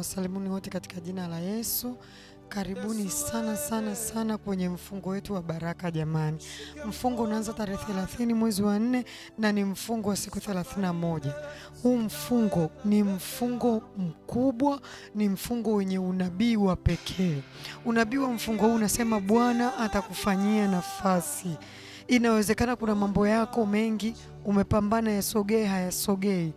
Ninawasalimuni wote katika jina la Yesu. Karibuni sana sana sana kwenye mfungo wetu wa baraka jamani. Mfungo unaanza tarehe 30 mwezi wa 4 na ni mfungo wa siku 31. Huu mfungo ni mfungo mkubwa, ni mfungo wenye unabii wa pekee. Unabii wa mfungo huu unasema Bwana atakufanyia nafasi. Inawezekana kuna mambo yako mengi umepambana yasogee hayasogei.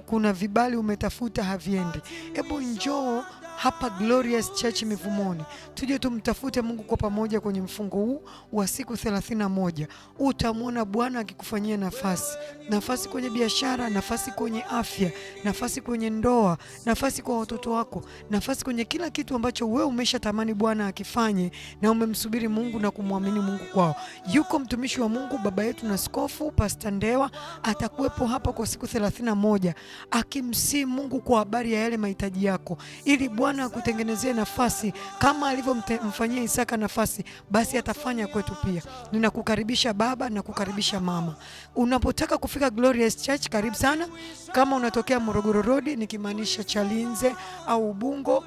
Kuna vibali umetafuta haviendi. Hebu njoo hapa Glorious Church Mivumoni. Tuje tumtafute Mungu kwa pamoja kwenye mfungo huu wa siku 31. Utamwona Bwana akikufanyia nafasi. Nafasi kwenye biashara, nafasi kwenye afya, nafasi kwenye ndoa, nafasi kwa watoto wako, nafasi kwenye kila kitu ambacho wewe umeshatamani Bwana akifanye na umemsubiri Mungu na kumwamini Mungu kwao. Yuko mtumishi wa Mungu baba yetu na askofu Pastor Ndewa atakuwepo hapa kwa siku 31 akimsihi Mungu kwa habari ya yale mahitaji yako ili Bwana akutengenezee nafasi kama alivyomfanyia Isaka nafasi, basi atafanya kwetu pia. Ninakukaribisha baba na kukaribisha mama. Unapotaka kufika Glorious Church, karibu sana. Kama unatokea Morogoro Road, nikimaanisha Chalinze au Ubungo,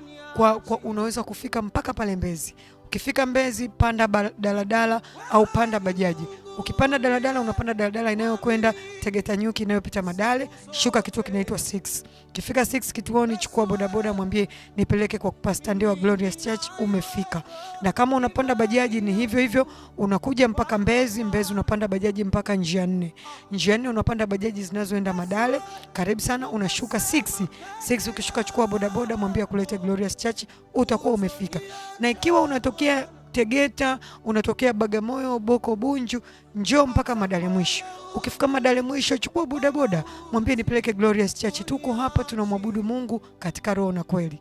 unaweza kufika mpaka pale Mbezi. Ukifika Mbezi, panda daladala au panda bajaji. Ukipanda daladala unapanda daladala inayokwenda Tegeta Nyuki inayopita Madale, shuka kituo kinaitwa 6. Ukifika 6 kituoni, chukua bodaboda mwambie nipeleke kwa Pastor Ndewa Glorious Church, umefika. Na kama unapanda bajaji ni hivyo hivyo, unakuja mpaka Mbezi, unapanda bajaji mpaka njia 4. Njia 4 unapanda bajaji zinazoenda Madale, karibu sana unashuka 6. Ukishuka chukua bodaboda mwambie kulete Glorious Church, utakuwa umefika. Na ikiwa unatokea Tegeta, unatokea Bagamoyo, Boko, Bunju, njoo mpaka Madale mwisho. Ukifika Madale mwisho, chukua bodaboda mwambie nipeleke Glorious Church. Tuko hapa tunamwabudu Mungu katika roho na kweli.